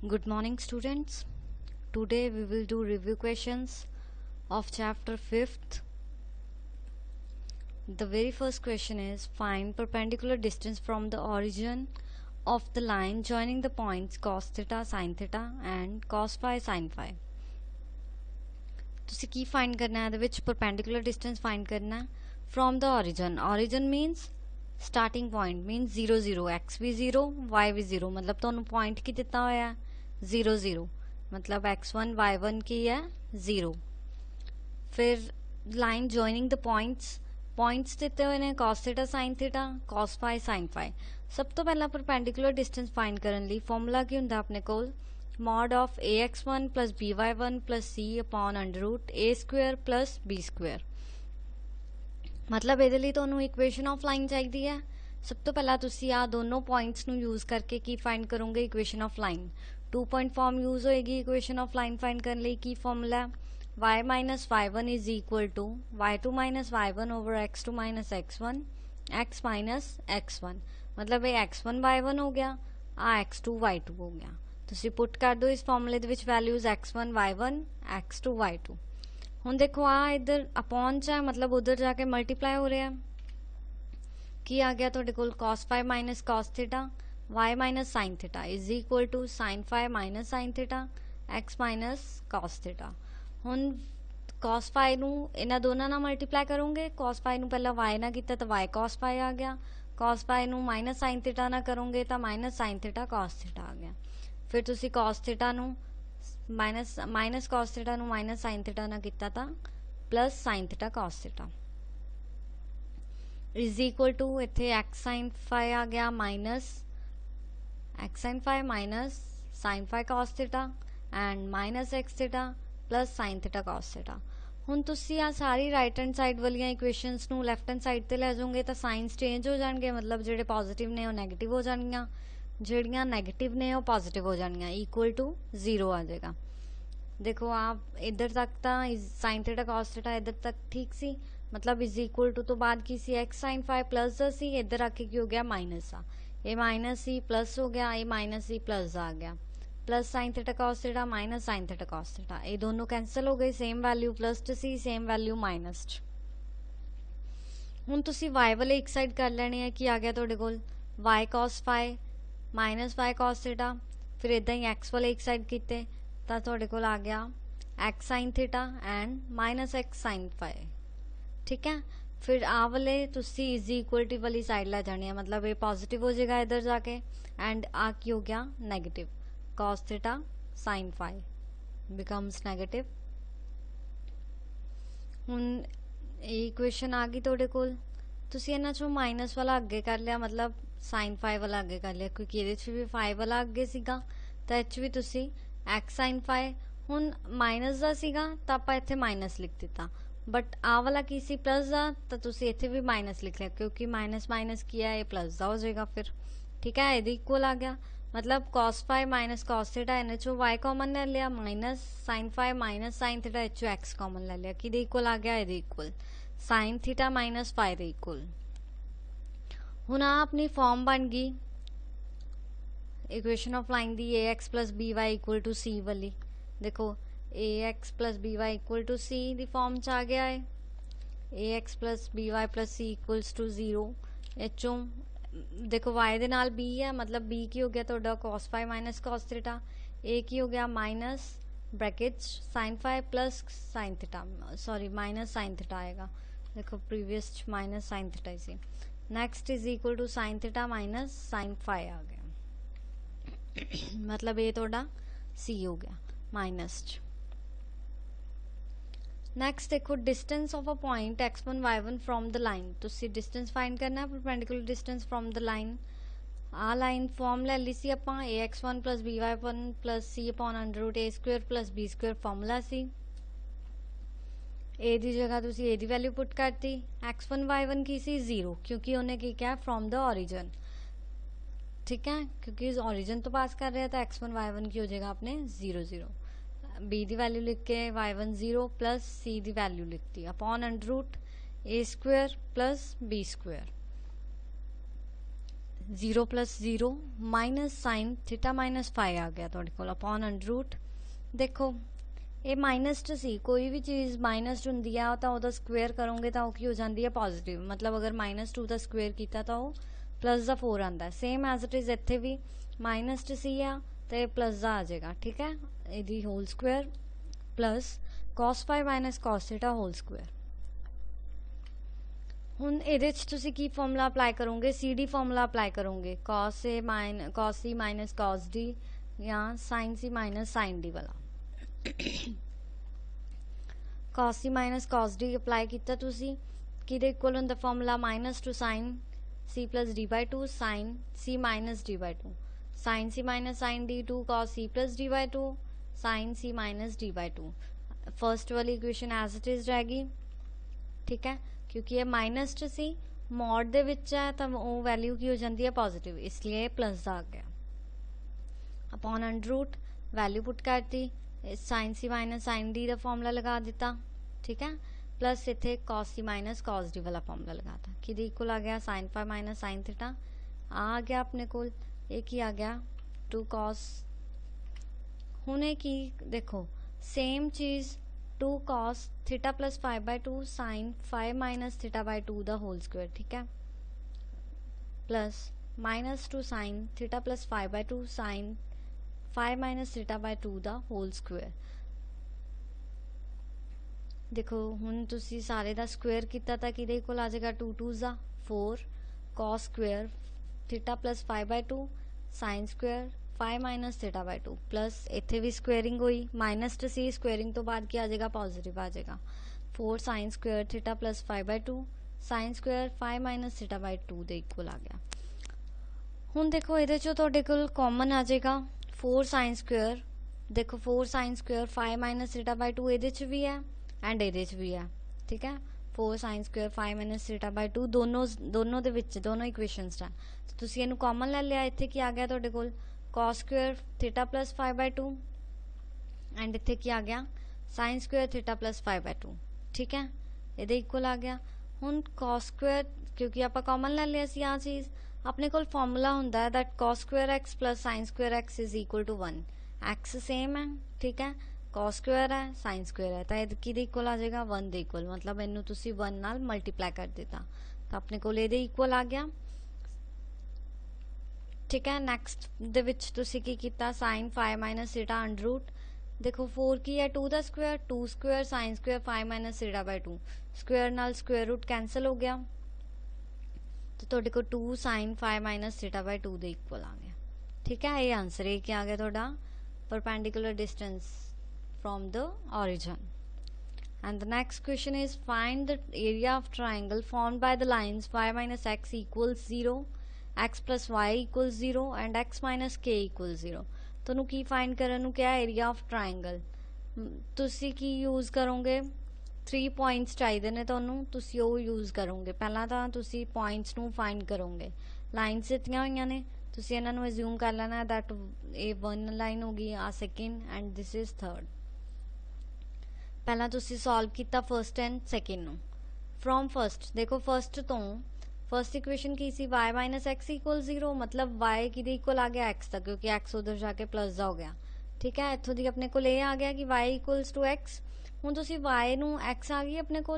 Good morning, students. Today we will do review questions of chapter 5th. The very first question is find perpendicular distance from the origin of the line joining the points cos theta sin theta and cos phi sin phi. ਤੁਸੀਂ ਕੀ find ਕਰਨਾ ਹੈ? ਇਹਦੇ ਵਿੱਚ perpendicular distance find ਕਰਨਾ ਹੈ from the origin. Origin means starting point means 0 0, x भी 0 y भी 0. मतलब ਤੁਹਾਨੂੰ point ਕੀ ਦਿੱਤਾ ਹੋਇਆ ਹੈ 0 0, मतलब x1 y1 की है 0. फिर लाइन जॉइनिंग द पॉइंट्स ਦਿੱਤੇ ਹੋਏ ਨੇ cos theta sin theta cos phi sin phi. ਸਭ ਤੋਂ ਪਹਿਲਾਂ ਪਰਪੈਂਡੀਕੂਲਰ ਡਿਸਟੈਂਸ ਫਾਈਂਡ ਕਰਨ ਲਈ ਫਾਰਮੂਲਾ ਕੀ ਹੁੰਦਾ ਆਪਣੇ ਕੋਲ mod of ax1 plus by1 plus c upon under root a square plus b square. मतलब ਇਹਦੇ ਲਈ ਤੁਹਾਨੂੰ ਇਕੁਏਸ਼ਨ ਆਫ ਲਾਈਨ ਚਾਹੀਦੀ ਹੈ. ਸਭ ਤੋਂ ਪਹਿਲਾਂ ਤੁਸੀਂ ਆ ਦੋਨੋਂ ਪੁਆਇੰਟਸ ਨੂੰ ਯੂਜ਼ ਕਰਕੇ ਕੀ ਫਾਈਂਡ ਕਰੋਗੇ equation of line. 2 point form use ਹੋਏਗੀ ਇਕੁਏਸ਼ਨ ਆਫ ਲਾਈਨ ਫਾਈਂਡ ਕਰਨ ਲਈ. ਕੀ ਫਾਰਮੂਲਾ ਹੈ y minus y1 is equal to y2 minus y1 over x2 minus x1 x minus x1. मतलब ये x1 y1 हो गया आ x2 y2 हो गया. ਤੁਸੀਂ ਪੁੱਟ ਕਰ ਦਿਓ ਇਸ ਫਾਰਮੂਲੇ ਦੇ ਵਿੱਚ values x1 y1 x2 y2. ਹੁਣ ਦੇਖੋ ਆ ਇੱਧਰ ਅਪੋਨ ਚ ਹੈ मतलब ਉਧਰ ਜਾ ਕੇ ਮਲਟੀਪਲਾਈ ਹੋ ਰਿਹਾ. ਕੀ ਆ ਗਿਆ ਤੁਹਾਡੇ ਕੋਲ cos phi minus cos theta y minus sin theta is equal to sin phi minus sin theta x minus cos theta. ਹੁਣ cos phi ਨੂੰ ਇਹਨਾਂ ਦੋਨਾਂ ਨਾਲ ਮਲਟੀਪਲਾਈ ਕਰੋਗੇ. cos phi ਨੂੰ ਪਹਿਲਾਂ y ਨਾਲ ਕੀਤਾ ਤਾਂ y cos phi ਆ ਗਿਆ. cos phi ਨੂੰ minus sin theta ਨਾਲ ਕਰੋਗੇ ਤਾਂ minus sin theta cos theta ਆ ਗਿਆ. फिर तुसी cos थीटा नू माइनस cos थीटा नू माइनस sin थीटा ना किता था plus sin theta cos theta is equal to इत्थे x sin phi आ गया minus x sin phi minus sin phi cos theta and minus x theta plus sin theta cos theta. ਹੁਣ ਤੁਸੀਂ ਆ ਸਾਰੀ ਰਾਈਟ ਹੈਂਡ ਸਾਈਡ ਵਾਲੀਆਂ equations ਨੂੰ left hand side ਤੇ ਲੈ ਜਾਓਗੇ ਤਾਂ ਸਾਈਨਸ ਚੇਂਜ ਹੋ ਜਾਣਗੇ. मतलब ਜਿਹੜੇ ਪੋਜ਼ਿਟਿਵ ਨੇ ਉਹ ਨੈਗੇਟਿਵ ਹੋ ਜਾਣਗੀਆਂ, ਜਿਹੜੀਆਂ ਨੈਗੇਟਿਵ ਨੇ ਉਹ ਪੋਜ਼ਿਟਿਵ ਹੋ ਜਾਣਗੀਆਂ. ਇਕੁਅਲ ਟੂ 0 ਆ ਜਾਏਗਾ. ਦੇਖੋ ਆਪ ਇੱਧਰ ਤੱਕ ਤਾਂ sin ਥੀਟਾ cos ਥੀਟਾ ਇੱਧਰ ਤੱਕ ਠੀਕ ਸੀ. मतलब इज इक्वल टू तो बाद की सी x sin phi प्लस ਦਾ ਸੀ. ਇੱਧਰ ਆ ਕੇ ਕੀ ਹੋ ਗਿਆ ਮਾਈਨਸ ਆ. ਇਹ ਮਾਈਨਸ ਸੀ ਪਲਸ ਹੋ ਗਿਆ. ਇਹ ਮਾਈਨਸ ਸੀ ਪਲਸ ਆ ਗਿਆ. Plus sin theta cos theta minus sin theta cos theta ये दोनों कैंसल हो गए. सेम वैल्यू प्लस च सी सेम वैल्यू माइनस च. हुण तुसी y वाले एक साइड कर लेने हैं. कि आ गया तुहाडे कोल y cos phi minus y cos theta. फिर इदां ही x वाले एक साइड कीते तां तुहाडे कोल आ गया x sin theta and minus x sin phi. ठीक है. फिर आ वाले तुसी इज इक्वलिटी वाली साइड ला जानी है. मतलब ये पॉजिटिव हो जाएगा इधर जाके एंड आ की हो गया negative. cos theta sin phi becomes negative. ਹੁਣ ਇਹ ਇਕੁਏਸ਼ਨ ਆ ਗਈ ਤੁਹਾਡੇ ਕੋਲ. ਤੁਸੀਂ ਇਹਨਾਂ ਚੋਂ ਮਾਈਨਸ ਵਾਲਾ ਅੱਗੇ ਕਰ ਲਿਆ मतलब sin phi ਵਾਲਾ ਅੱਗੇ ਕਰ ਲਿਆ ਕਿਉਂਕਿ ਇਹਦੇ 'ਚ ਵੀ phi ਵਾਲਾ ਅੱਗੇ ਸੀਗਾ ਤਾਂ ਇਹ 'ਚ ਵੀ ਤੁਸੀਂ x sin phi. ਹੁਣ ਮਾਈਨਸ ਦਾ ਸੀਗਾ ਤਾਂ ਆਪਾਂ ਇੱਥੇ ਮਾਈਨਸ ਲਿਖ ਦਿੱਤਾ. ਬਟ ਆ ਵਾਲਾ ਕੀ ਸੀ ਪਲਸ ਦਾ ਤਾਂ ਤੁਸੀਂ ਇੱਥੇ ਵੀ ਮਾਈਨਸ ਲਿਖ ਲਿਆ ਕਿਉਂਕਿ ਮਾਈਨਸ ਮਾਈਨਸ किया ਇਹ प्लस ਦਾ ਹੋ ਜਾਏਗਾ फिर. ठीक है. ਇਹਦੇ इक्वल आ गया. मतलब cos phi minus cos theta इन चो y कॉमन ले लिया minus sin phi minus sin theta इन चो x कॉमन ले लिया कि इक्वल आ गया ये equal sin theta minus phi दे इक्वल. हुण आ अपनी फॉर्म बन गई इक्वेशन ऑफ लाइन दी ax plus by equal to c वाली. देखो ax plus by equal to c दी फॉर्म च आ गया है. ax plus by plus c equals to 0. इचों देखो y दे नाल b है मतलब b की हो गया तो cos phi minus cos theta. a की हो गया minus brackets sin phi plus sin theta sorry minus sin theta आएगा. देखो प्रीवियस माइनस sin थीटा इसी. Next is equal to sin theta minus sin phi आ गया. मतलब ये थोड़ा c हो गया माइनस. नेक्स्ट देखो distance of a point x1 y1 from the line. तुसी डिस्टेंस फाइंड करना है perpendicular distance from the line. आ लाइन फॉर्म ले ली सी आपां ax1 plus by1 plus c upon under root a square plus b square formula सी. a दी जगह तुसी a दी वैल्यू पुट करती. x1 y1 की सी 0 क्योंकि उन्हें की क्या फ्रॉम द ओरिजिन. ठीक है. क्योंकि इस ओरिजिन तो पास कर रहा है तो x1 y1 की हो जाएगा अपने 0 0. b दी वैल्यू लिख के y1 0 प्लस c दी वैल्यू लिख दी upon under root a square plus b square 0 plus 0 minus sine theta minus five आ गया तुहाडे कोल अपॉन अंडर रूट। देखो ये माइनस च सी, कोई भी चीज़ माइनस च हुंदी है तो उहदा स्क्वेयर करोगे तो की हो जाती है पॉजिटिव, मतलब अगर -2 का स्क्वेयर किया तो प्लस का 4 आता है। सेम एज इट इज़ इत्थे भी माइनस च सी आ तो प्लस का आ जाएगा, ठीक है। यदि whole square plus cos 5 minus cos theta whole square. हुण इहदे च तुसीं की फॉर्मूला अप्लाई करोगे, CD फॉर्मूला अप्लाई करोगे, cos C minus cos D या sin C minus sin D वाला। cos C minus cos D apply किया तुसीं, किहदे इक्वल हुंदा formula -2 sin C plus D/2 sin C minus D/2 sin C minus sin D2 cos C plus D/2 sin C minus D/2। First वाली equation as it is रहेगी, ठीक है, क्योंकि ये माइनस च सी मॉड दे विच है तो वो वैल्यू की हो जाती है पॉजिटिव, इसलिए प्लस आ गया। Upon under root value put करती, sine C minus sine D का फॉर्मूला लगा दिता, ठीक है, प्लस इतने cos C minus cos D वाला फॉर्मूला लगाता, कि इक्वल आ गया साइन 5 माइनस साइन थीटा आ गया अपने को, एक ही आ गया 2 कॉस। हुणे की देखो सेम चीज़ 2 cos theta plus 5/2 sine 5 minus theta by 2 the whole square, ठीक है, plus -2 sine theta plus 5/2 sine 5 minus theta by 2 the whole square. देखो हुण तुसी सारे दा स्क्वायर किया तो किहदे इक्वल आ जाएगा 2 2 ज़ा 4 cos square theta plus 5/2 sine square 5 minus theta by 2 plus इत्थे भी स्क्वेयरिंग हुई माइनस टू सी, स्क्वेयरिंग तो बाद क्या आ जाएगा पॉजिटिव आ जाएगा 4 sine square theta plus 5/2 sine square 5 minus theta by 2 दे इक्वल आ गया। हुण देखो इहदे चों तुहाडे कोल कॉमन आ जाएगा 4 साइन स्क्वायर, देखो 4 sine square 5 minus theta by 2 इहदे च भी है एंड इहदे च भी है, ठीक है, 4 sine square 5 minus theta by 2 दोनों दे विच दोनों इक्वेशनस दा तुसीं इहनूं कॉमन ले लिया, इत्थे की आ गया तुहाडे कोल cos square theta plus 5/2 and इत्थे की आ गया साइन स्क्वायर थीटा प्लस 5/2, ठीक है, इहदे इक्वल आ गया। हुण cos स्क्वायर क्योंकि आपां कॉमन ले लिया सी आ चीज़, अपने कोल फॉर्मूला हुंदा है that cos square x plus sine square x is equal to 1, x same है, ठीक है, cos स्क्वायर है साइन स्क्वायर है तो किहदे इक्वल आ जाएगा 1 दे इक्वल, मतलब इनू तुसी 1 नाल मल्टीप्लाई कर देता तो अपने कोल इहदे इक्वल आ गया, ठीक है। नैक्सट दे विच तुसी की कीता sine 5 minus theta under root, देखो 4 की है 2 दा square 2 square sine square 5 minus theta by 2 square नाल स्क्वायर रूट कैंसल हो गया तो तुहाडे को 2 साइन 5 माइनस थीटा बाय 2 दे इक्वल आ गया, ठीक है। ये आंसर है क्या आ गया तुहाडा perpendicular distance from the origin। And the next question is find the area of triangle formed by the lines y minus x equals 0, x plus y equals 0 and x minus k equals 0। तुहानू की find करन नू क्या area of triangle, तुसी की use करोगे 3 points चाहिए ने तुहानू, तुसी वो यूज़ करोगे, पहला तो तुसी पॉइंट्स नू फाइंड करोगे, लाइन्स दित्तियां होईयां ने तुसी इन्हां नू अज्यूम कर लेना दैट ए 1 लाइन होगी आ second and this is third. पहला तुसी सॉल्व किया फर्स्ट एंड सेकेंड नू, फ्रॉम फर्स्ट देखो फर्स्ट तो फर्स्ट इक्वेशन की सी y माइनस एक्स इक्वल 0, मतलब y कि इक्वल आ गया x तक क्योंकि x उधर जाके प्लस हो गया, ठीक है। इत्थों दी अपने को आ गया कि y इक्वल्स टू x, हुण तुसी y नू x आ गई अपने को,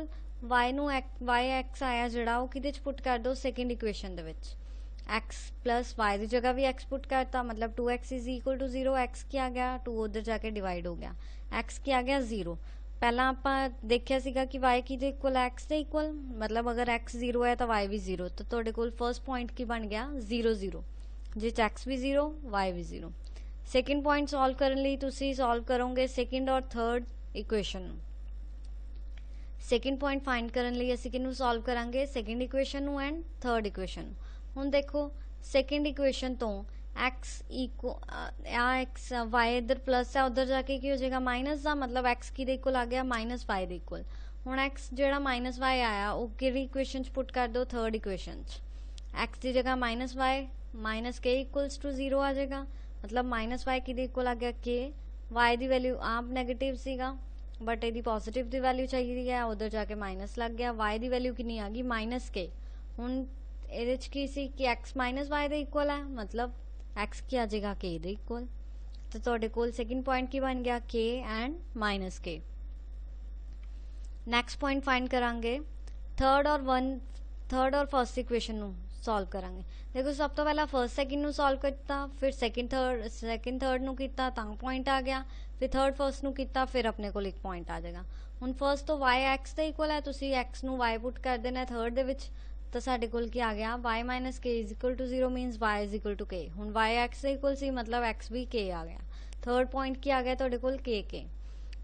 y नू y x आया जिहड़ा वो किहदे च पुट कर दो सेकेंड इक्वेशन दे विच, x प्लस y की जगह भी x पुट करता मतलब 2x is equal to 0, x की आ गया 2 उधर जाके डिवाइड हो गया, x की आ गया 0। पहला आप देखिया सीगा कि y की इक्वल x दे इक्वल, मतलब अगर x 0 है तो y भी 0, तो तुहाडे कोल फर्स्ट पॉइंट की बन गया 0 0 जिस x भी 0 y भी 0। सेकेंड पॉइंट सॉल्व करने लिए तुसी सॉल्व करोगे सेकेंड और third equation, second point find करने लिए असीं किहनूं सॉल्व करांगे second equation and third equation. हुण देखो सेकेंड इक्वेशन तो x एक्स वाई इधर प्लस है उधर जाके की हो जाएगा माइनस का, मतलब x की इक्वल आ गया -y दे इक्वल। हुण x जो -y आया वो किहड़ी इक्वेशन पुट कर दो थर्ड इक्वेशन, x की जगह -y minus k equals to 0 आ जाएगा, मतलब -y की इक्वल आ गया k, y की वैल्यू आप नैगेटिव सीगा बट यदि पॉजिटिव की वैल्यू चाहिए है उधर जाके माइनस लग गया, y की वैल्यू कितनी आ गई -k। हुण ਇਹਦੇ 'ਚ ਕੀ ਸੀ ਕਿ x ਮਾਈਨਸ y ਦੇ ਇਕੁਅਲ ਹੈ, ਮਤਲਬ x ਕੀ ਆ ਜਾਏਗਾ k ਦੇ ਇਕੁਅਲ। ਤੇ ਤੁਹਾਡੇ ਕੋਲ ਸੈਕਿੰਡ ਪੁਆਇੰਟ ਕੀ ਬਣ ਗਿਆ k and minus k। Next point find ਕਰਾਂਗੇ ਥਰਡ ਔਰ ਫਸਟ ਇਕੁਏਸ਼ਨ ਨੂੰ ਸੋਲਵ ਕਰਾਂਗੇ। ਦੇਖੋ ਸਭ ਤੋਂ ਪਹਿਲਾਂ ਫਸਟ ਸੈਕਿੰਡ ਨੂੰ ਸੋਲਵ ਕੀਤਾ, ਫਿਰ ਸੈਕਿੰਡ ਥਰਡ ਨੂੰ ਕੀਤਾ ਤਾਂ ਪੁਆਇੰਟ ਆ ਗਿਆ, ਫਿਰ ਥਰਡ ਫਸਟ ਨੂੰ ਕੀਤਾ, ਫਿਰ ਆਪਣੇ ਕੋਲ ਇੱਕ ਪੁਆਇੰਟ ਆ ਜਾਏਗਾ। ਹੁਣ ਫਸਟ ਤੋਂ y x ਦੇ ਇਕੁਅਲ ਹੈ, ਤੁਸੀਂ x ਨੂੰ y ਪੁੱਟ ਕਰ ਦੇਣਾ ਥਰਡ ਦੇ ਵਿੱਚ, ਤਾਂ ਸਾਡੇ ਕੋਲ ਕੀ ਆ ਗਿਆ y minus k is equal to 0 means y is equal to k। ਹੁਣ y x ਦੇ ਇਕੁਅਲ ਸੀ, ਮਤਲਬ x ਵੀ k ਆ ਗਿਆ। ਥਰਡ ਪੁਆਇੰਟ ਕੀ ਆ ਗਿਆ ਤੁਹਾਡੇ ਕੋਲ k।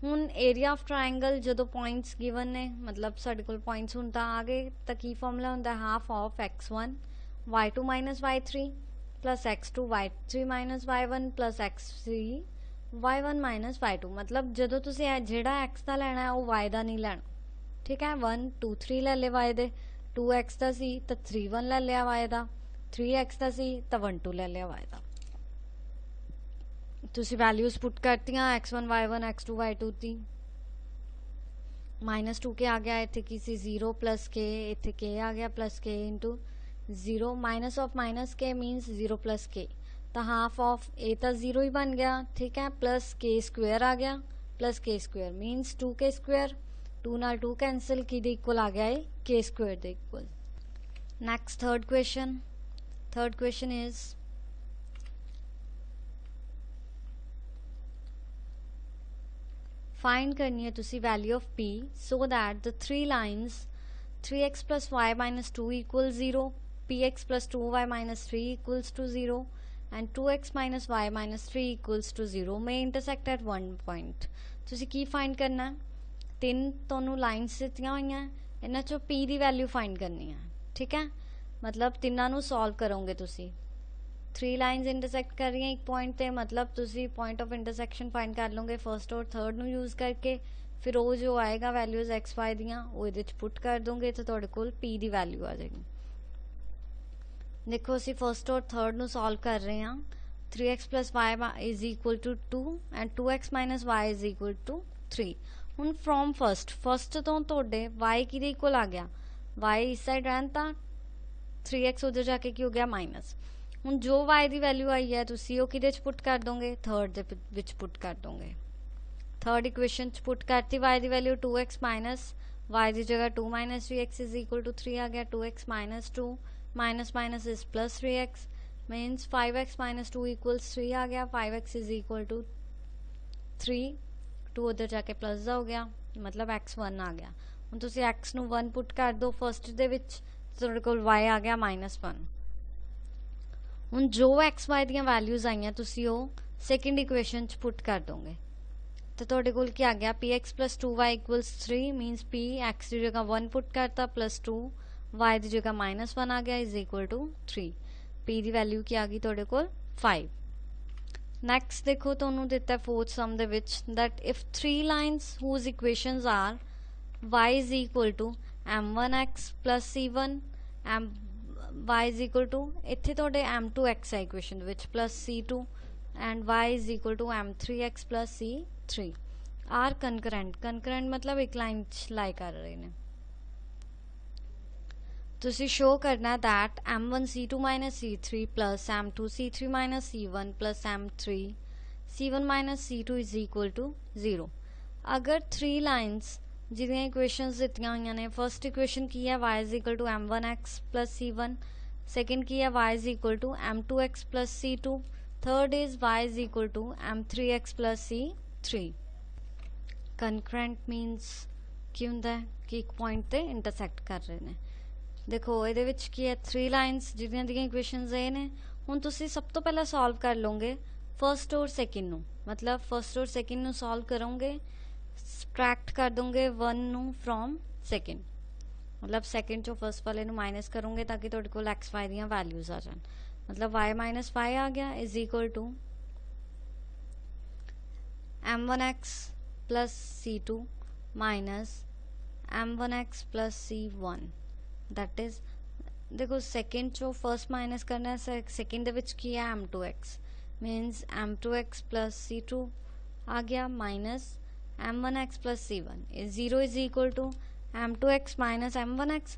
ਹੁਣ ਏਰੀਆ ਆਫ ਟਰਾਇੰਗਲ ਜਦੋਂ ਪੁਆਇੰਟਸ ਗਿਵਨ ਨੇ, ਮਤਲਬ ਸਾਡੇ ਕੋਲ ਪੁਆਇੰਟਸ ਹੁਣ ਤਾਂ ਆ ਗਏ, ਤਾਂ ਕੀ ਫਾਰਮੂਲਾ ਹੁੰਦਾ half of x1 y2 minus y3 plus x2 y3 minus y1 plus x3 y1 minus y2। ਮਤਲਬ ਜਦੋਂ ਤੁਸੀਂ ਜਿਹੜਾ x ਦਾ ਲੈਣਾ ਉਹ y ਦਾ ਨਹੀਂ ਲੈਣਾ, ਠੀਕ ਹੈ। 1 2 3 ਲੈ ਲਏ y ਦੇ, 2x ਦਾ ਸੀ ਤਾਂ 3 1 ਲੈ ਲਿਆ y ਦਾ, 3x ਦਾ ਸੀ ਤਾਂ 1 2 ਲੈ ਲਿਆ y ਦਾ। ਤੁਸੀਂ ਵੈਲਿਊਜ਼ ਪੁੱਟ ਕਰਤੀਆਂ x1 y1 x2 y2 ਦੀ। ਮਾਈਨਸ 2k ਆ ਗਿਆ, ਇੱਥੇ ਕੀ ਸੀ 0 ਪਲਸ k, ਇੱਥੇ k ਆ ਗਿਆ plus k into 0 minus of minus k means 0 plus k, ਤਾਂ ਹਾਫ ਆਫ a ਤਾਂ 0 ਹੀ ਬਣ ਗਿਆ, ਠੀਕ ਹੈ, ਪਲਸ k ਸਕੁਅਰ ਆ ਗਿਆ plus k square means 2k square, 2 ਨਾਲ 2 ਕੈਂਸਲ, ਕੀ ਦੇ ਇਕੁਅਲ ਆ ਗਿਆ ਹੈ k ਸਕੁਅਰ ਦੇ equal. Next third question is find करनी है तुसी value of p so that the three lines 3x plus y minus 2 equals 0, px plus 2y minus 3 equals to 0 and 2x minus y minus 3 equals to 0 may intersect at one point। तुसी की find करना है, तीन तोनू lines दित्तियां होईयां, इन्हां चों p दी value find करनी है, ठीक है। मतलब तिन्नां नू सॉल्व करोगे तुसी, 3 लाइन्स इंटरसेक्ट कर रही हैं एक पॉइंट पे, मतलब तुसी पॉइंट ऑफ इंटरसेक्शन फाइंड कर लोगे फर्स्ट और थर्ड नू यूज़ करके, फिर वो जो आएगा वैल्यूज एक्स वाई दियाँ वो इहदे च पुट कर दोगे तो तुहाडे कोल p दी वैल्यू आ जाएगी। देखो असीं फर्स्ट और थर्ड नू सॉल्व कर रहे हैं, 3x plus Y is equal to 2 and 2x minus Y is equal to 3। हुण फ्रॉम फर्स्ट तो तुहाडे y किहदे इक्वल आ गया, y इस साइड रहन तां 3x उधर जाके की हो गया माइनस। ਹੁਣ जो y ਦੀ वैल्यू आई है तुसी वो किहदे च पुट कर दोगे, थर्ड दे विच पुट कर दोगे। थर्ड इक्वेशन च पुट करती y ਦੀ वैल्यू 2x माइनस y ਦੀ जगह 2 minus 3x is equal to 3 आ गया, 2x minus 2 minus minus is plus 3x means 5x minus 2 equals 3 आ गया, 5x इज इक्वल टू 3, 2 उधर जाके प्लस हो गया, मतलब x1 आ गया। ਹੁਣ ਤੁਸੀਂ x ਨੂੰ 1 पुट कर दो फर्स्ट ਦੇ ਵਿੱਚ, ਤੁਹਾਡੇ ਕੋਲ y आ गया -1। ਹੁਣ जो एक्स वाई ਦੀਆਂ वैल्यूज आईਆਂ ਤੁਸੀਂ ਉਹ ਸੈਕਿੰਡ ਇਕੁਏਸ਼ਨ ਚ ਪੁੱਟ ਕਰ ਦੋਗੇ, तो ਤੁਹਾਡੇ ਕੋਲ ਕੀ ਆ ਗਿਆ px plus 2y equals 3 means p x ਦੀ ਜਗ੍ਹਾ 1 ਪੁੱਟ ਕਰਤਾ प्लस 2 y ਦੀ ਜਗ੍ਹਾ -1 ਆ ਗਿਆ is equal to 3। p the value ਕੀ ਆ ਗਈ ਤੁਹਾਡੇ ਕੋਲ 5। ਨੈਕਸਟ ਦੇਖੋ ਤੁਹਾਨੂੰ ਦਿੱਤਾ ਫੋਰਥ ਸਮ ਦੇ ਵਿੱਚ that if three lines whose equations are y is equal to m1x plus c1 y is equal to ਇੱਥੇ ਤੁਹਾਡੇ m2x ਹੈ ਇਕੁਏਸ਼ਨ ਦੇ ਵਿੱਚ plus c2 and y is equal to m3x plus c3 are concurrent मतलब ਇੱਕ line 'ਚ ਲਾਈ ਕਰ ਰਹੇ ਨੇ। ਤੁਸੀਂ ਸ਼ੋ ਕਰਨਾ that m1 c2 minus c3 plus m2 c3 minus c1 plus m3 c1 minus c2 is equal to 0। अगर 3 lines जिहदियां इक्वेशनस दित्तियां होईयां ने, फर्स्ट इक्वेशन की है y is equal to m1x plus c1, second की है y is equal to m2x plus c2, third is y is equal to m3x plus c3। Concurrent मीनस की हुंदा है कि एक पॉइंट ते इंटरसेक्ट कर रहे ने। देखो इहदे विच की है 3 लाइन्स जिहदियां दियां इक्वेशनस ये ने। हुण तुसीं सब तो पहला सॉल्व कर लोगे फर्स्ट और सेकेंड नू, मतलब फर्स्ट और सेकेंड नू सॉल्व करोगे, सबट्रैक्ट कर दोगे 1 नू फ्रॉम सेकेंड, मतलब सेकेंड चो फर्स्ट वाले नू माइनस करोगे ताकि तुहाडे कोल एक्स वाई दियां वैल्यूज आ जान। मतलब y माइनस 5 आ गया is equal to m1x plus c2 minus m1x plus c1 that is. देखो सेकेंड चो फर्स्ट माइनस करना है, सेकेंड दे विच की है m2x मीनस m2x प्लस c2 आ गया minus m1x plus c1 is 0 is equal to m2x minus m1x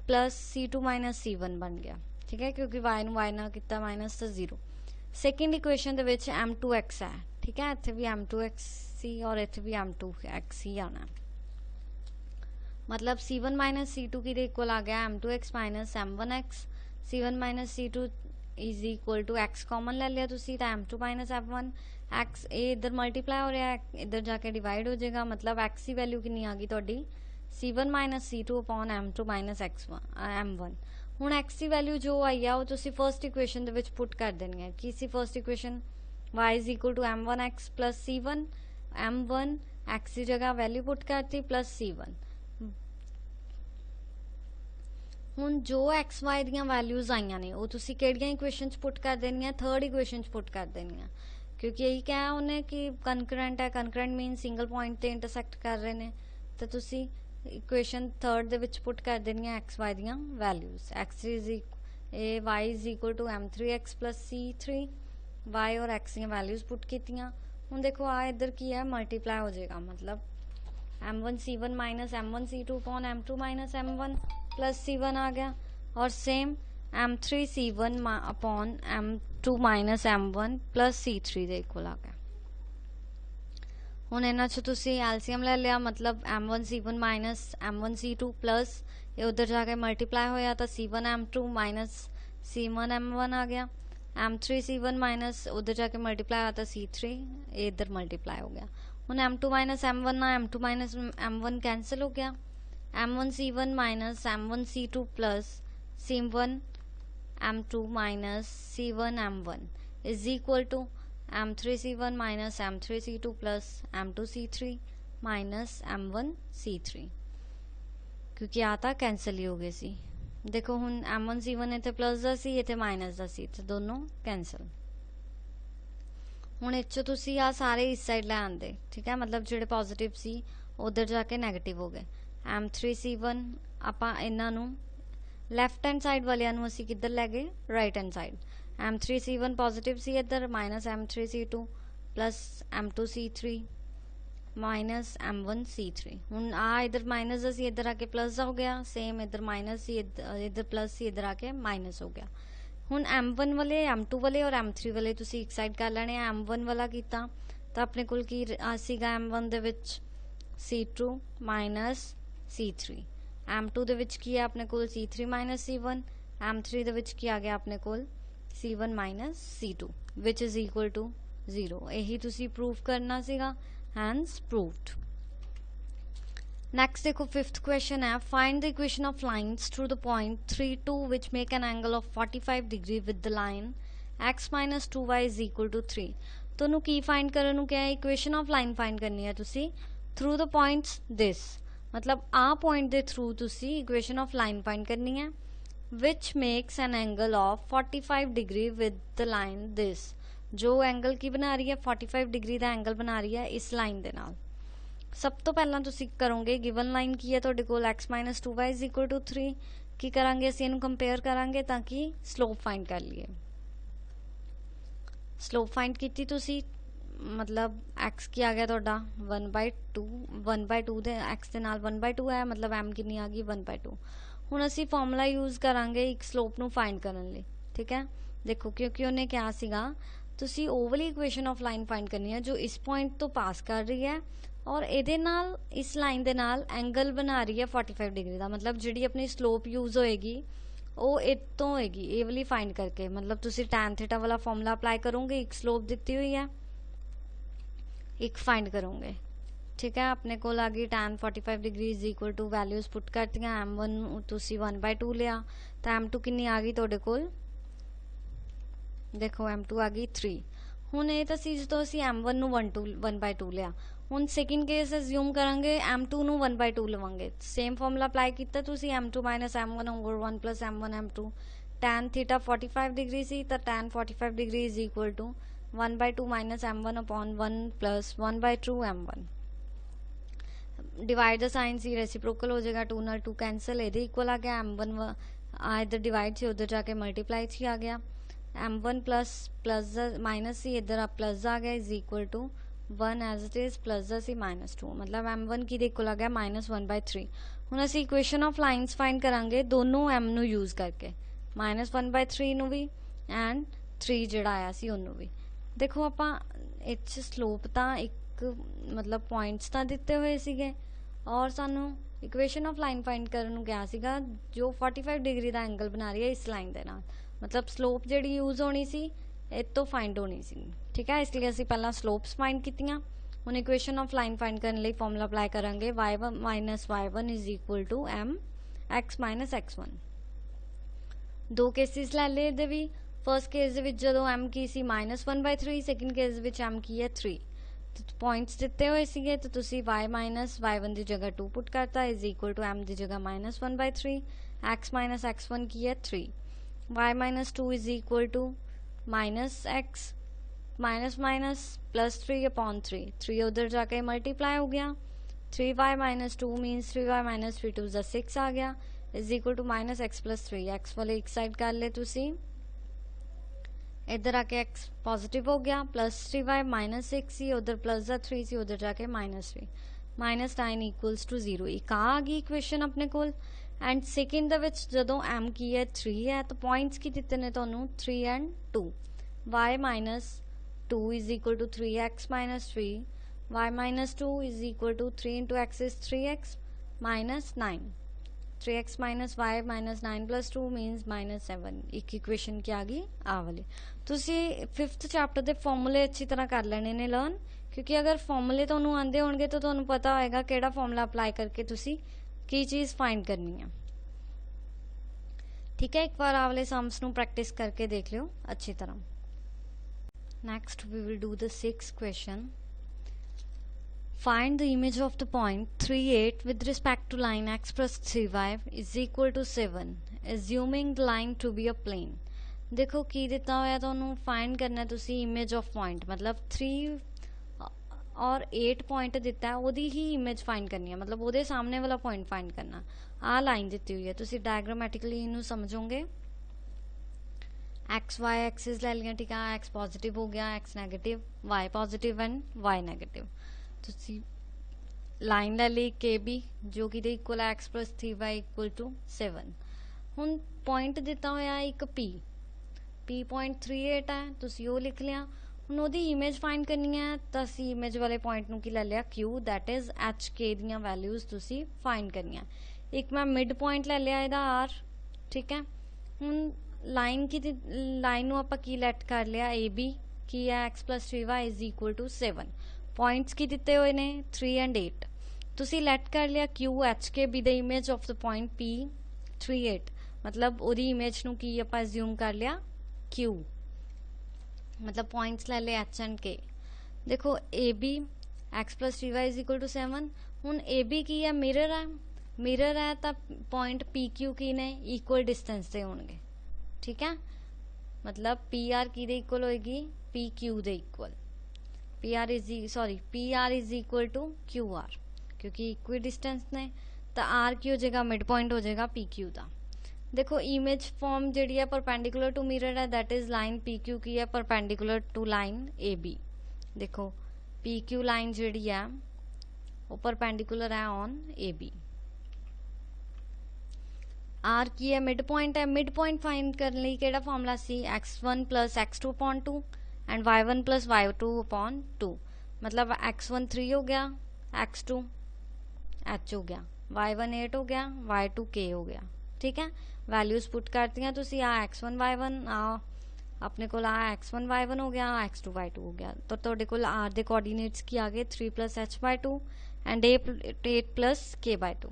plus C2 minus C1 बन गया, ठीक है, क्योंकि y ਨੂੰ y ਨਾਲ ਕੀਤਾ माइनस तो 0। सेकेंड इक्वेशन ਦੇ ਵਿੱਚ m2x है, ठीक है, ਇੱਥੇ ਵੀ m2x ਸੀ और ਇੱਥੇ भी m2x ही आना, मतलब C1 माइनस C2 की इक्वल आ गया m2x minus m1x। C1 minus C2 is equal to x common ले लिया तुसी तो m2 माइनस m1 x ए इधर मल्टीप्लाई हो रहा है, इधर जाके डिवाइड हो जाएगा, मतलब x की वैल्यू कितनी आ गई तुहाडी C1 minus C2 upon m2 minus m1। हुण x की वैल्यू जो आई आ वो तुसी फर्स्ट इक्वेशन दे विच पुट कर देनी है। की सी first equation y is equal to m1x plus C1, m1 x की जगह वैल्यू पुट करती प्लस C1। हुण जो एक्स वाई दियां वैल्यूज आईयां ने वो तुसी केड़ियां इक्वेशन पुट कर देनियां, थर्ड इक्वेशन पुट कर देनियां, क्योंकि यही क्या उन्हें कि कनकरेंट है, कनकरेंट मीन सिंगल पॉइंट ते इंटरसेक्ट कर रहे ने, तो तुसी इक्वेशन थर्ड दे विच पुट कर देनियां एक्स वाई दियां values. X is a Y is equal to m3x plus C3, Y और एक्स दियां वैल्यूज पुट कीतियां। हुण देखो आ इधर की है मल्टीप्लाई हो जाएगा, मतलब m1 C1 minus m1 C2 upon m2 minus m1 plus C1 आ गया, और same m3 C1 upon m2 minus m1 plus C3 दे इक्वल आ गया। हुण इन्हां चों तुसीं एलसीएम ले लिया, मतलब m1 C1 minus m1 C2 plus ये उधर जाके मल्टीप्लाई होया तो C1 m2 minus C1 m1 आ गया, m3 C1 माइनस उधर जाके मल्टीप्लाई होया तो C3 ये इधर मल्टीप्लाई हो गया। हुण m2 माइनस m1 ना m2 माइनस m1 कैंसिल हो गया, m1 C1 minus m1 C2 plus C1 m2 minus C1 m1 is equal to m3 C1 minus m3 C2 plus m2 C3 minus m1 C3, क्योंकि आता cancel ही हो गए सी। देखो हुण m1 C1 इत्थे plus दा सी, इत्थे माइनस दा सी, ते दोनों कैंसल। हुण इस चों तुसीं आ सारे इस साइड लै आंदे, ठीक है, मतलब जिहड़े पॉजिटिव सी उधर जाके नैगेटिव हो गए। m3 C1 आपां इन्हां नूं लैफ्ट हैंड साइड वालियां नूं असीं किधर लै गए, right hand side. m3 C1 positive सी इधर minus m3 C2 plus m2 C3 minus m1 C3। हुण आ इधर माइनस सी इधर आके प्लस हो गया, सेम इधर माइनस सी इधर प्लस सी इधर आके माइनस हो गया। हुण m1 वाले m2 वाले और m3 वाले तुसीं एक साइड कर लैणे। m1 वाला कीता तो अपने कोल की सीगा m1 दे विच C2 माइनस C3, m2 दे विच की है अपने कोल C3 माइनस C1, m3 दे विच की आ गया अपने कोल C1 minus C2 which is equal to 0। यही तुसी प्रूव करना सीगा, हैंस प्रूव्ड। नेक्स्ट देखो फिफ्थ क्वेश्चन है, find the equation of lines through the point 3, 2 which make an angle of 45 degree with the line x minus 2y is equal to 3। तुहानूं की find करन नूं क्या है, इक्वेशन ऑफ लाइन फाइंड करनी है तुसी थ्रू द पॉइंट्स दिस, मतलब आ point दे through तुसी इक्वेशन ऑफ लाइन फाइंड करनी है which makes an angle of 45 degree with the line this, जो एंगल की बना रही है 45 डिग्री का एंगल बना रही है इस लाइन दे नाल। सब तो पहला तुसी करोगे गिवन लाइन की है तुहाडे कोल x minus 2y is equal to 3, की करांगे असीं इहनूं कंपेयर करांगे ताकि स्लोप फाइंड कर लीए। स्लोप फाइंड कीती तुसी, मतलब x की आ गया तुहाडा 1/2 दे x दे नाल 1/2 है, मतलब m कितनी आ गई 1/2। हुण असीं फॉर्मूला यूज करांगे एक स्लोप नूं फाइंड करन लई, ठीक है। देखो क्योंकि उन्हें क्या सीगा, तुसी ओह वाली इक्वेशन ऑफ लाइन फाइंड करनी है जो इस पॉइंट तो पास कर रही है और इहदे नाल इस लाइन दे नाल एंगल बना रही है 45 डिग्री का, मतलब जिहड़ी अपनी स्लोप यूज होएगी वो इतों होएगी ये वाली फाइंड करके, मतलब तुसी टैन थीटा वाला फॉर्मूला अप्लाई करोगे, एक स्लोप दिती हुई है, एक फाइंड करोगे, ठीक है। अपने को आ गई tan 45 degree is equal to values put करतियां, m1 तुसी 1/2 लिया तो m2 कितनी आ गई तुहाडे कोल, देखो m2 आ गई 3। हुण ये तो सी जो असीं m1 नूं 1/2 लिया, हुण सेकंड केस अज्यूम करांगे m2 नूं 1/2 लवांगे, सेम फॉर्मूला अप्लाई कीता तुसी m2 minus m1 over 1 plus m1 m2, tan theta 45 degree सी तो tan 45 degree is equal to 1/2 minus m1 upon 1 plus 1/2 m1। Divide the sign सी रेसिप्रोकल हो जाएगा, 2 नाल 2 कैंसल, ये इक्वल आ गया m1 इधर डिवाइड से उधर जाके मल्टीप्लाई थी आ गया, m1 प्लस प्लस माइनस सी इधर आप प्लस आ गया is equal to 1 as it is plus the सी -2 मतलब m1 की इक्वल आ गया -1/3। ਹੁਣ ਅਸੀਂ ਇਕੁਏਸ਼ਨ ਆਫ ਲਾਈਨਸ ਫਾਈਂਡ ਕਰਾਂਗੇ ਦੋਨੋਂ m ਨੂੰ ਯੂਜ਼ ਕਰਕੇ -1/3 ਨੂੰ ਵੀ ਐਂਡ 3 ਜਿਹੜਾ ਆਇਆ ਸੀ ਉਹਨੂੰ ਵੀ। ਦੇਖੋ ਆਪਾਂ ਇੱਥੇ ਸਲੋਪ ਤਾਂ ਇੱਕ ਮਤਲਬ ਪੁਆਇੰਟਸ ਤਾਂ ਦਿੱਤੇ ਹੋਏ ਸੀਗੇ ਔਰ ਸਾਨੂੰ ਇਕੁਏਸ਼ਨ ਆਫ ਲਾਈਨ ਫਾਈਂਡ ਕਰਨ ਨੂੰ ਕਿਹਾ ਸੀਗਾ ਜੋ 45 ਡਿਗਰੀ ਦਾ ਐਂਗਲ ਬਣਾ ਰਹੀ ਹੈ ਇਸ ਲਾਈਨ ਦੇ ਨਾਲ, ਮਤਲਬ ਸਲੋਪ ਜਿਹੜੀ ਯੂਜ਼ ਹੋਣੀ ਸੀ ਇਹ ਤੋਂ ਫਾਈਂਡ ਹੋਣੀ ਸੀ। ਠੀਕ ਹੈ, ਇਸ ਲਈ ਅਸੀਂ ਪਹਿਲਾਂ ਸਲੋਪਸ ਫਾਈਂਡ ਕੀਤੀਆਂ। ਹੁਣ ਇਕੁਏਸ਼ਨ ਆਫ ਲਾਈਨ ਫਾਈਂਡ ਕਰਨ ਲਈ ਫਾਰਮੂਲਾ ਅਪਲਾਈ ਕਰਾਂਗੇ y1 - y1 = mx - x1। ਦੋ ਕੇਸਿਸ ਲੈ ਲਏ ਇਹਦੇ ਵੀ। ਫਸਟ ਕੇਸ ਦੇ ਵਿੱਚ ਜਦੋਂ m ਕੀ ਸੀ -1/3, ਸੈਕਿੰਡ ਕੇਸ ਦੇ ਵਿੱਚ m ਕੀ ਹੈ 3। ਪੁਆਇੰਟਸ ਦਿੱਤੇ ਹੋਏ ਸੀਗੇ ਤਾਂ ਤੁਸੀਂ y - y1 ਦੀ ਜਗ੍ਹਾ 2 ਪੁੱਟ ਕਰਤਾ = m ਦੀ ਜਗ੍ਹਾ -1/3, x - x1 ਕੀ ਹੈ 3, y - 2 = -x +3/3, 3 उधर जाके मल्टीप्लाई हो गया, 3y - 2 मीन्स 3y - 3 2 6 आ गया = -x + 3। x वाले एक साइड कर ले तुसी, इधर आके x पॉजिटिव हो गया, +3y -6 सी उधर +3 सी उधर जाके -3 -9 = 0। एक आ गई इक्वेशन अपने कोल। एंड सेकेंड जदों m की है 3 है तो पॉइंट्स की दिते ने तुहानू 3 and 2। y - 2 = 3x - 3, y - 2 = 3 × x is 3x -9, 3x - y -9 + 2 means -7। एक इक्वेशन की आ गई आ वाली। तुसी 5th चैप्टर के फॉर्मूले अच्छी तरह कर लेने ने लर्न, क्योंकि अगर फॉर्मूले तुहानू आंदे होणगे तो तुहानू पता होएगा किहड़ा फॉर्मूला अप्लाई करके तुसी की चीज़ फाइंड करनी है। ठीक है, एक बार आ वाले सम्स नू प्रैक्टिस करके देख लियो अच्छी तरह। Next we will do the 6th question. Find the image of the point 3, 8 with respect to line x plus 3y is equal to 7, assuming the line to be a plane। देखो की दिता होया तुहानू find करना तुसी image of point, मतलब 3 और 8 point दिता है ओदी ही इमेज फाइंड करनी है, मतलब ओदे सामने वाला पॉइंट फाइंड करना। आ लाइन दी हुई है, तुसी डायग्रामेटिकली इनू समझोगे। एक्स वाई एक्सिस ले लिया, ठीक है, एक्स पॉजिटिव हो गया, X negative, Y positive and Y negative. तो लाइन ले ली के बी जो कि इक्वल है x + 3y = 7। हुण पॉइंट दिता होया एक p पॉइंट 38 है, तुसी वो लिख लिया। हुण ओदी इमेज फाइंड करनी है तो असी इमेज वाले पॉइंट नू की ले लिया q, दैट इज hk दियां वैल्यूज तुसी फाइंड करनियां। एक मैं मिड पॉइंट ले लिया इहदा r, ठीक है। हुण लाइन की लाइन नू आपां की लेट कर लिया ए बी की है x + 3y = 7। पॉइंट्स की दिते हुए ने 3 and 8। तुसी लेट कर लिया क्यू एच के be the image of the point P 3, 8, मतलब ओदी इमेज नू की आपां अज्यूम कर लिया क्यू, मतलब पॉइंट्स ले ले एच एंड के। देखो ए बी x + 3y = 7। हुण ए बी की है मिरर है तो पॉइंट पी क्यू की ने इक्वल डिस्टेंस से होंगे, ठीक है। मतलब पी आर की दे इक्वल होएगी पी क्यू दे equal, P R is equal to Q R, क्योंकि इक्वल डिस्टेंस ने तो आर की हो जाएगा मिड पॉइंट हो जाएगा पी क्यू का। देखो इमेज फॉर्म जी है परपेंडिकुलर टू मिरर है, that is line P Q की है perpendicular to line A B. देखो पी क्यू लाइन जी है वो परपेंडिकुलर है ऑन ए बी। आर की है मिड पॉइंट फाइंड करने लिए केड़ा formula C x1 + x2/2 and y1 + y2/2, मतलब x1 3 हो गया, x2 h हो गया, y1 8 हो गया, y2 k हो गया, ठीक है। वैल्यूज पुट करती हैं तुसी, आ x1 y1 आ अपने को आ x1 y1 हो गया, x2 y2 हो गया, तो तुहाडे कोल r दे कोऑर्डिनेट्स की आ गए 3 + h/2 and 8 + k/2।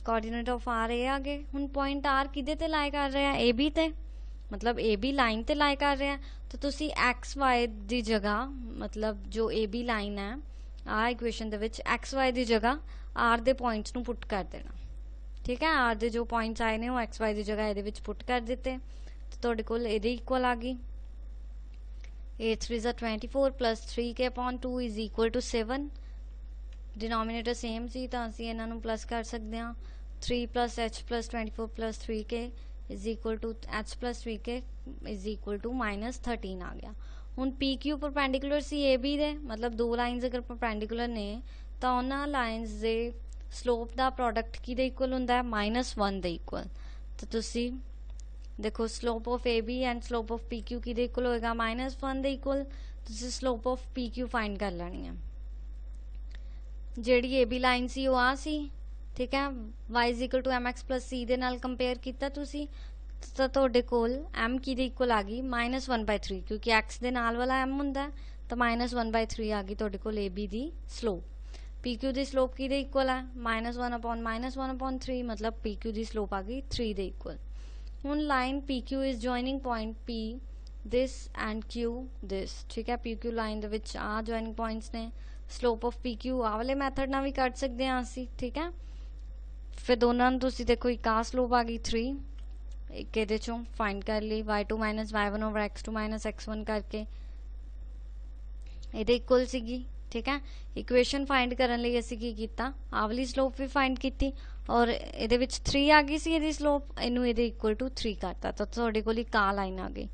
Coordinate of R ए आ गए। हुण पॉइंट आर किदे ते लाई कर रहे हैं ए बी ते, मतलब ए बी लाइन ते लाई कर रहे हैं, तो तुसी एक्स वाई दी जगह, मतलब जो ए बी लाइन है आ इक्वेशन दे विच एक्स वाई दी जगह आर दे पॉइंट्स नू पुट कर देना, ठीक है। आर दे जो पॉइंट्स आए ने वो एक्स वाई दी जगह इहदे विच पुट कर दिते, तो तुहाडे कोल इहदे इक्वल आ गई 8 3 24 + 3k/2 = 7। डिनोमीनेटर सेम सी तो असीं इन्हां नू प्लस कर सकते हैं, 3 + h + 24 + 3k is equal to H plus वी के इज इक्वल टू -13 आ गया। ਹੁਣ पी क्यू परपेंडिकुलर सी ए बी ਦੇ मतलब दो ਲਾਈਨਸ ਅਗਰ परपेंडिकुलर ਨੇ ਤਾਂ ਉਹਨਾਂ ਲਾਈਨਸ ਦੇ ਸਲੋਪ ਦਾ ਪ੍ਰੋਡਕਟ ਕਿਹਦੇ ਇਕੁਅਲ ਹੁੰਦਾ ਹੈ -1 ਦੇ ਇਕੁਅਲ। ਤਾਂ ਤੁਸੀਂ ਦੇਖੋ slope of A B and slope of P Q ਕਿਹਦੇ ਇਕੁਅਲ ਹੋਏਗਾ -1 ਦੇ ਇਕੁਅਲ। ਤੁਸੀਂ slope of P Q find ਕਰ ਲੈਣੀ ਹੈ। ਜਿਹੜੀ ए बी ਲਾਈਨ ਸੀ ਉਹ ਆ ਸੀ, ठीक है, y is equal to mx plus c ਦੇ ਨਾਲ ਕੰਪੇਅਰ ਕੀਤਾ ਤੁਸੀਂ ਤਾਂ ਤੁਹਾਡੇ ਕੋਲ m ਕਿਹਦੇ ਇਕੁਅਲ ਆ ਗਈ -1/3 ਕਿਉਂਕਿ x ਦੇ ਨਾਲ ਵਾਲਾ m ਹੁੰਦਾ ਤਾਂ -1/3 ਆ ਗਈ ਤੁਹਾਡੇ ਕੋਲ ab ਦੀ ਸਲੋਪ। pq ਦੀ ਸਲੋਪ ਕਿਹਦੇ ਇਕੁਅਲ ਹੈ -1/3 ਮਤਲਬ pq ਦੀ ਸਲੋਪ ਆ ਗਈ 3 ਦੇ ਇਕੁਅਲ। ਹੁਣ line pq is joining point p this and q this, ठीक है, pq ਲਾਈਨ ਦੇ ਵਿੱਚ ਆ ਜੁਆਇਨਿੰਗ ਪੁਆਇੰਟਸ ਨੇ। ਸਲੋਪ ਆਫ pq ਆ ਵਾਲੇ ਮੈਥਡ ਨਾਲ ਵੀ ਕੱਢ ਸਕਦੇ ਹਾਂ ਅਸੀਂ, ਠੀਕ ਹੈ। ਫਿਰ ਦੋਨਾਂ ਨੂੰ ਤੁਸੀਂ ਦੇਖੋ ਇੱਕ ਆ ਸਲੋਪ ਆ ਗਈ 3, ਇੱਕ ਇਹਦੇ ਚੋਂ ਫਾਈਂਡ ਕਰ ਲਈ y2 y1 over x2 x1 ਕਰਕੇ ਇਹਦੇ ਇਕੁਅਲ ਸੀਗੀ, ਠੀਕ ਹੈ। ਇਕੁਏਸ਼ਨ ਫਾਈਂਡ ਕਰਨ ਲਈ ਅਸੀਂ ਕੀ ਕੀਤਾ, ਆਹ ਵਾਲੀ ਸਲੋਪ ਵੀ ਫਾਈਂਡ ਕੀਤੀ ਔਰ ਇਹਦੇ ਵਿੱਚ 3 ਆ ਗਈ ਸੀ ਇਹਦੀ ਸਲੋਪ, ਇਹਨੂੰ ਇਹਦੇ ਇਕੁਅਲ ਟੂ 3 ਕਰਤਾ ਤਾਂ ਤੁਹਾਡੇ ਕੋਲ ਇੱਕ ਆ ਲਾਈਨ ਆ ਗਈ।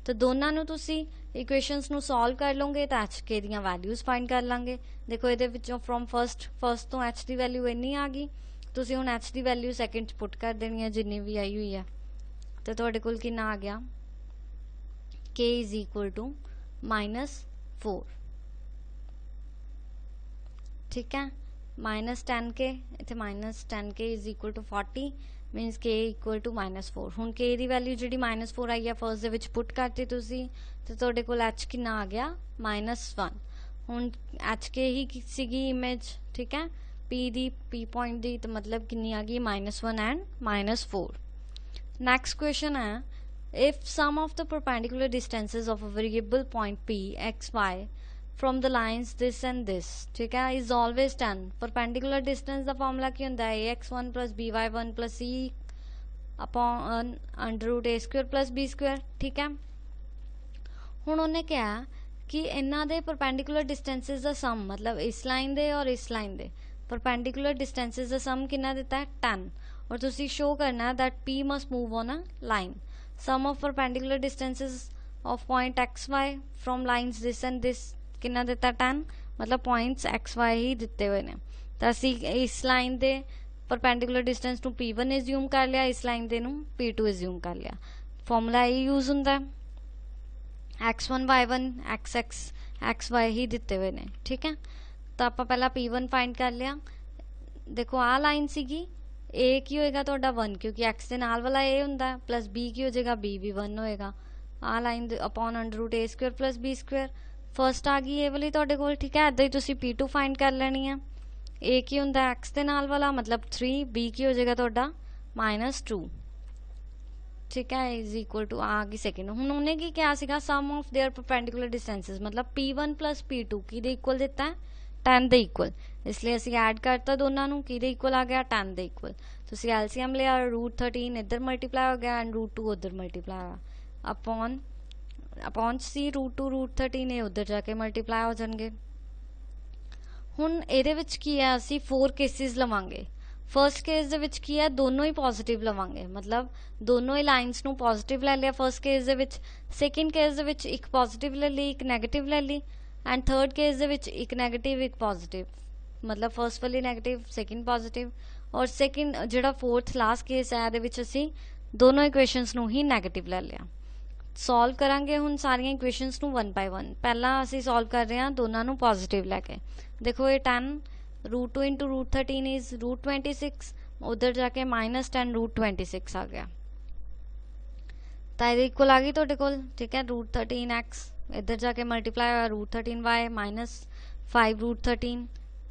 ਤਾਂ ਦੋਨਾਂ ਨੂੰ ਤੁਸੀਂ ਇਕੁਏਸ਼ਨਸ ਨੂੰ ਸੋਲਵ ਕਰ ਲਓਗੇ ਤਾਂ h k ਦੀਆਂ ਵੈਲਿਊਜ਼ ਫਾਈਂਡ ਕਰ ਲਾਂਗੇ। ਦੇਖੋ ਇਹਦੇ ਵਿੱਚੋਂ ਫਰੋਮ ਫਸਟ ਤੋਂ h ਦੀ ਵੈਲਿਊ ਇੰਨੀ ਆ ਗਈ, ਤੁਸੀਂ ਹੁਣ h ਦੀ ਵੈਲਿਊ ਸੈਕਿੰਡ 'ਚ ਪੁੱਟ ਕਰ ਦੇਣੀ ਹੈ ਜਿੰਨੀ ਵੀ ਆਈ ਹੋਈ ਹੈ। तो ਤੁਹਾਡੇ ਕੋਲ ਕਿੰਨਾ ਆ ਗਿਆ k is equal to -4, ठीक है, -10k ਇੱਥੇ -10k is equal to 40 means k equal to -4। ਹੁਣ k ਦੀ ਵੈਲਿਊ ਜਿਹੜੀ -4 ਆਈ ਹੈ ਫਸਟ ਦੇ ਵਿੱਚ ਪੁੱਟ ਕਰਤੀ ਤੁਸੀਂ ਤੇ ਤੁਹਾਡੇ ਕੋਲ h ਕਿੰਨਾ ਆ ਗਿਆ -1। ਹੁਣ h k ਹੀ ਸੀਗੀ ਇਮੇਜ, ਠੀਕ ਹੈ, p ਦੀ p ਪੁਆਇੰਟ ਦੀ ਤਾਂ ਮਤਲਬ ਕਿੰਨੀ ਆ ਗਈ -1 ਐਂਡ -4। Next question है, if sum of the perpendicular distances of a variable point p x y from the lines this and this, ठीक है, is always 10। perpendicular distance the formula ਕੀ ਹੁੰਦਾ ਹੈ ax1 plus by1 plus c upon under root a square plus b square, ठीक है। ਹੁਣ ਉਹਨੇ ਕਿਹਾ ਕਿ ਇਹਨਾਂ ਦੇ perpendicular distances ਦਾ sum मतलब इस लाइन ਦੇ और इस लाइन ਦੇ perpendicular distances ਦਾ sum ਕਿੰਨਾ ਦਿੱਤਾ ਹੈ 10 और तुसी शो करना that p must move on a line। sum of perpendicular distances of point x y from lines this and this कितना देता 10 मतलब points x y ही दिते हुए ने। तो असी इस लाइन दे perpendicular distance ਨੂੰ p1 assume कर लिया, इस लाइन दे ਨੂੰ p2 assume कर लिया। formula ये यूज ਹੁੰਦਾ x1 y1 xx xy ही दिते हुए ने, ठीक है। तो आप पहला p1 फाइंड कर लिया। देखो आ लाइन सीगी a की होएगा ਤੁਹਾਡਾ 1 क्योंकि x ਦੇ ਨਾਲ ਵਾਲਾ a ਹੁੰਦਾ ਹੈ प्लस b की हो जाएगा b भी 1 होएगा। आ line upon under root a square plus b square first आ गई ये वाली ਤੁਹਾਡੇ ਕੋਲ, ठीक है। इदां ही तुसी p2 फाइंड कर लेनी है। a की ਹੁੰਦਾ है x ਦੇ ਨਾਲ वाला मतलब 3, b की हो जाएगा ਤੁਹਾਡਾ -2, ठीक है, इज इक्वल टू आ गई सेकंड। ਹੁਣ ਉਹਨੇ ਕੀ ਕਿਹਾ ਸੀਗਾ some of there perpendicular distances मतलब p1 प्लस p2 ਕਿਹਦੇ ਇਕੁਅਲ ਦਿੱਤਾ ਹੈ 10 ਦੇ ਇਕੁਅਲ, इसलिए ਅਸੀਂ ऐड करता दोनों ਨੂੰ ਕਿਹਦੇ ਇਕੁਅਲ आ गया 10 ਦੇ ਇਕੁਅਲ। ਤੁਸੀਂ ਐਲਸੀਐਮ ਲਿਆ √13 ਇੱਧਰ ਮਲਟੀਪਲਾਈ ਹੋ ਗਿਆ ਐਂਡ √2 ਉੱਧਰ ਮਲਟੀਪਲਾਈ ਹੋਇਆ अपॉन c √2 √13 ਇਹ ਉੱਧਰ ਜਾ ਕੇ ਮਲਟੀਪਲਾਈ ਹੋ ਜਾਣਗੇ। ਹੁਣ ਇਹਦੇ ਵਿੱਚ ਕੀ ਹੈ ਅਸੀਂ 4 ਕੇਸਿਸ ਲਵਾਂਗੇ। फर्स्ट केस ਦੇ ਵਿੱਚ ਕੀ ਹੈ ਦੋਨੋਂ ਹੀ ਪੋਜ਼ਿਟਿਵ ਲਵਾਂਗੇ मतलब ਦੋਨੋਂ ਹੀ ਲਾਈਨਸ ਨੂੰ ਪੋਜ਼ਿਟਿਵ ਲੈ ਲਿਆ फर्स्ट केस ਦੇ ਵਿੱਚ। ਸੈਕੰਡ केस ਦੇ ਵਿੱਚ ਇੱਕ ਪੋਜ਼ਿਟਿਵ ਲੈ ਲਈ ਇੱਕ ਨੈਗੇਟਿਵ ਲੈ ਲਈ एंड थर्ड केस ਦੇ ਵਿੱਚ ਇੱਕ ਨੈਗੇਟਿਵ ਇੱਕ ਪੋਜ਼ਿਟਿਵ मतलब फर्स्ट वाली नैगेटिव सैकेंड पॉजिटिव और सैकेंड ਜਿਹੜਾ फोर्थ लास्ट केस है ਇਹਦੇ ਵਿੱਚ ਅਸੀਂ ਦੋਨੋਂ ਇਕੁਏਸ਼ਨਸ ਨੂੰ ਹੀ ਨੈਗੇਟਿਵ ਲੈ ਲਿਆ। ਸੋਲਵ ਕਰਾਂਗੇ ਹੁਣ ਸਾਰੀਆਂ ਇਕੁਏਸ਼ਨਸ ਨੂੰ 1 ਬਾय 1। ਪਹਿਲਾਂ ਅਸੀਂ ਸੋਲਵ ਕਰ ਰਹੇ ਹਾਂ ਦੋਨਾਂ ਨੂੰ ਪੋਜ਼ਿਟਿਵ ਲੈ ਕੇ। ਦੇਖੋ ਇਹ 10 √2 into √13 इज √26, उधर जाके -10 √26 आ गया तो ये इक्वल आ गई ਤੁਹਾਡੇ ਕੋਲ, ठीक है। √13x इधर जाके मल्टीप्लाई हुआ √13y -5 √13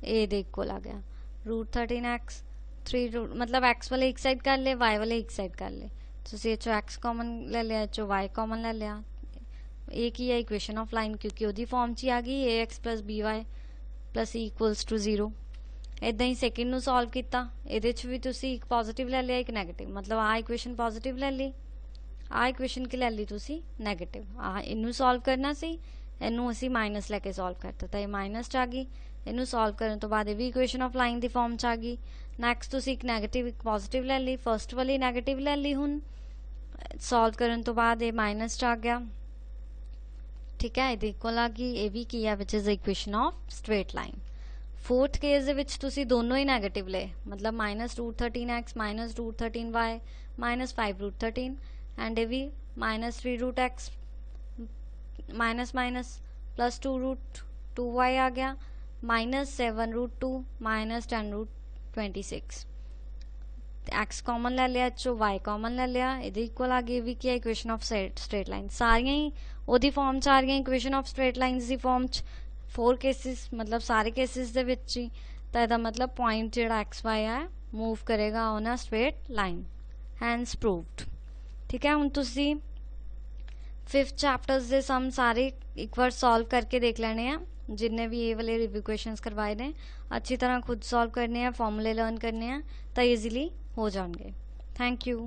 ए दे इक्वल आ गया √13x 3 मतलब x वाले एक साइड कर ले y वाले एक साइड कर ले तो एचो x कॉमन ले लिया एचो y कॉमन ले लिया। एक ही है इक्वेशन ऑफ लाइन क्योंकि ਉਹਦੀ फॉर्म च आ गई ax + by + e = 0। इदा ही सैकेंड ਨੂੰ सॉल्व किया ਇਹਦੇ ਚ ਵੀ ਤੁਸੀਂ ਇੱਕ ਪੋਜ਼ਿਟਿਵ ਲੈ ਲਿਆ ਇੱਕ ਨੈਗੇਟਿਵ मतलब आ इक्वेशन पॉजिटिव ले ली आ इक्वेशन की ले ली ਤੁਸੀਂ ਨੈਗੇਟਿਵ। ਆ ਇਹਨੂੰ सॉल्व करना सी ਇਹਨੂੰ ਅਸੀਂ माइनस लेके सॉल्व करता तो ये माइनस ਚ आ गई। ਇਹਨੂੰ सॉल्व करने तो बाद ये भी इक्वेशन ऑफ लाइन की फॉर्म ਚ आ गई। नैक्सट ਤੁਸੀਂ ਇੱਕ ਨੈਗੇਟਿव ਇੱਕ पॉजिटिव ले ली फर्स्ट वाली नैगेटिव ले ली। ਹੁਣ ਸੋਲਵ ਕਰਨ ਤੋਂ ਬਾਅਦ ਇਹ ਮਾਈਨਸ 'ਚ ਆ ਗਿਆ, ਠੀਕ ਹੈ, ਇਹਦੇ ਇਕੁਅਲ ਆ ਗਈ, ਇਹ ਵੀ ਕੀ ਹੈ, which is equation of straight line. Fourth case ਦੇ ਵਿੱਚ ਤੁਸੀਂ ਦੋਨੋਂ ਹੀ ਨੈਗੇਟਿਵ ਲਏ, ਮਤਲਬ -√13x -√13y -5√13 ਐਂਡ ਇਹ ਵੀ -3√x माइनस प्लस 2√2y आ गया -7√2 -10√26 x कॉमन ले लिया, चो y कॉमन ले लिया, ये इक्वल आ गई भी क्या इक्वेशन ऑफ स्ट्रेट लाइन सारियां ही ओदी फॉर्म च आ रही equation of straight lines the form च 4 केसिस मतलब सारे केसिस दे विच ही, तो इसदा मतलब पॉइंट जिहड़ा XY है मूव करेगा on a straight line, hence proved. ठीक है, हुण तुसी 5th चैप्टर्स दे सम सारे एक बार सॉल्व करके देख लेने हैं, जिन्ने भी ये वाले रिव्यू क्वेश्चंस करवाए ने अच्छी तरह खुद सॉल्व करने हैं, फॉर्मूले लर्न करने हैं, तो ईजीली हो जाएंगे। Thank you.